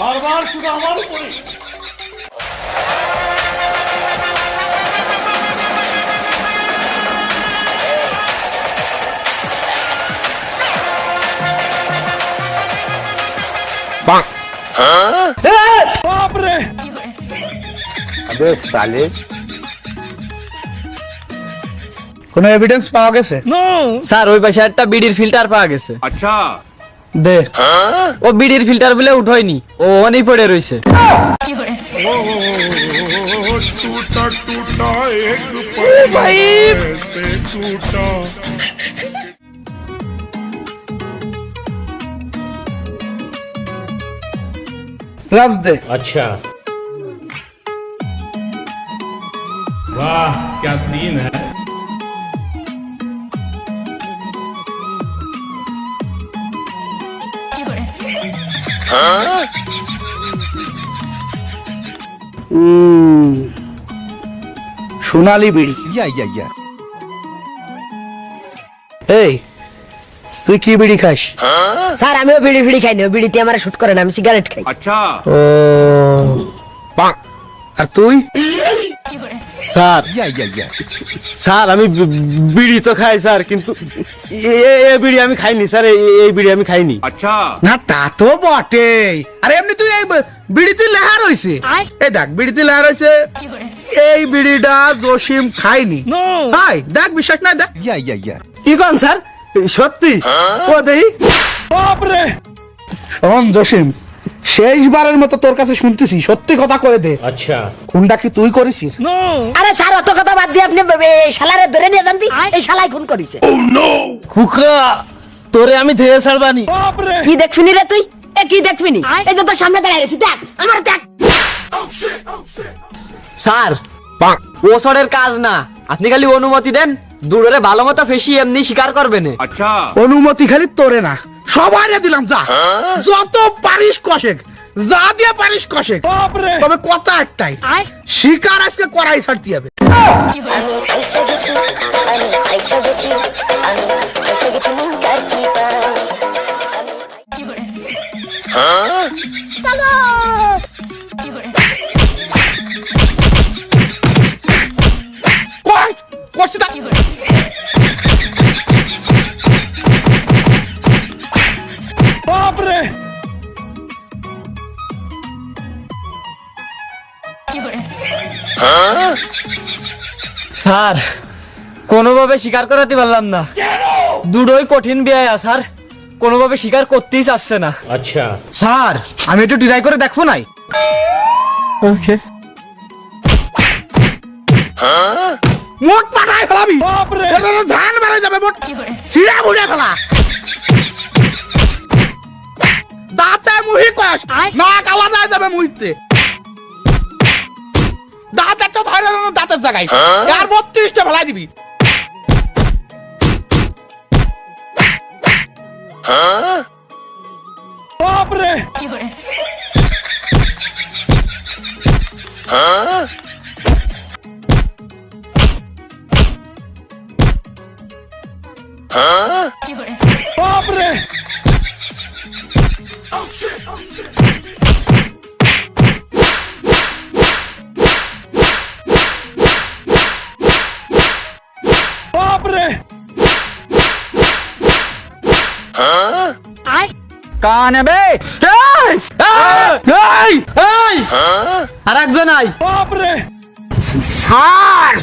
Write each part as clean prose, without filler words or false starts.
বারবার শুধু আমার উপরে। बाप रे अबे साले কোনো এভিডেন্স পাওয়া গেছে? স্যার ওই পাশে একটা বিড়ির ফিল্টার পাওয়া গেছে। अच्छा দে। ও বিড়ির ফিল্টার বলে উঠোয়নি, ও অনেই পড়ে রইছে। टूटा टूटा एक भाई। से टूटा রাজ দে। अच्छा वाह क्या सीन है। সোনালী বিড়ি। এই তুই কি বিড়ি খাস? স্যার আমিও বিড়ি ফিড়ি খাই না, বিড়িতে আমার শুট করে না, আমি সিগারেট খাই। अच्छा ও আর তুই? স্যার স্যার আমি বিড়ি তো খাই স্যার, কিন্তু এই বিড়ি আমি খাইনি স্যার, এই বিড়ি আমি খাইনি। अच्छा না তা তো বটে। আরে এমনি তুই এই বিড়িতে লেহা রইছে। এই দেখ বিড়িতে লেহা রইছে, এই বিড়িটা জসিম খাইনি। হাই দেখ বিশ্বাস না দেখ। কি কোন স্যার? সত্যি? ও দেই। বাপ রে শোন জসিম, শেষবারের মতো তোর কাছে শুনতেছি, সত্যি কথা কয়ে দে। अच्छा খুনটা কি তুই করেছিস? আরে স্যার অত কথা বাদ দিয়ে আপনি এই শালারে ধরে নিয়ে যান, এই শালাই খুন করেছে। খুকা তোরে আমি ধেয়ে ছাড়বানি। কি দেখবি রে তুই? এ কি দেখবি? এই যে তোর সামনে দাঁড়িয়ে আছি, দেখ আমার দেখ। স্যার ওসরের কাজ না, আপনি খালি অনুমতি দেন, দূরে ভালো মতো ফেসি এমনি স্বীকার করবেন। अच्छा অনুমতি খালি তোরে না, সবাই দিলাম, যা যত পারিস কষেক, যা দিয়ে পারিস কষেক। তবে কথা একটাই, শিকার আজকে করাই ছাড়তে হবে। আমি খাইছে গেছি, আমি খাইছে গেছি, আমি খাইছে গেছি মুন্ডার চিপা। চলো কই করছিস তা? বাপ রে স্যার কোনোভাবে স্বীকার করাতে পারলাম না, দুটোই কঠিন বিয়া স্যার, কোনোভাবে স্বীকার করতেই চাচ্ছে না। अच्छा স্যার আমি একটু ট্রাই করে দেখবো নাই? ওকে মোট পাঠাই ফেলাবি, ধান বেড়ে যাবে, মোট ছিঁড়ে মুড়ে ফেলা। দাঁতে মুহি কষ, নাক আলাদা হয়ে যাবে মুহিতে। দাঁত একটা ধরে দাঁতের জায়গায় আর 32টা ফেলাই দিবি। বাপরে বাপরে বাপরে কানে বে আর একজন আই। বাপরে স্যার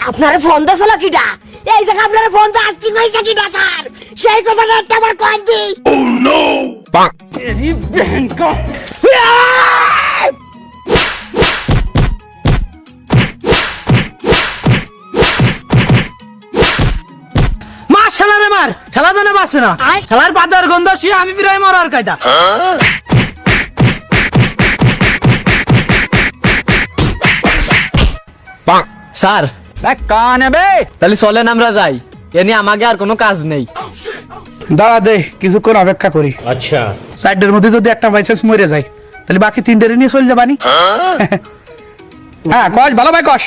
আপনার ফোন তো ছিল কিটা? এই জায়গা আপনার ফোন তো আর্থিং হয়েছে কিটা স্যার? সেই কথাটা একটা আমার কয়েন দি। মার শালারে মার, খেলা জানে বাঁচে না, খেলার পাতার গন্ধ শুয়ে আমি ফিরে মরার কায়দা। স্যার কানে বে তাহলে চলেন আমরা যাই, এ নিয়ে আমাকে আর কোনো কাজ নেই। দাঁড়া দে কিছুক্ষণ অপেক্ষা করি। अच्छा সাইডের মধ্যে যদি একটা বাইচান্স মরে যায় তাহলে বাকি 3টা নিয়ে চলে যাবানি। হ্যাঁ কস ভালো ভাই কস।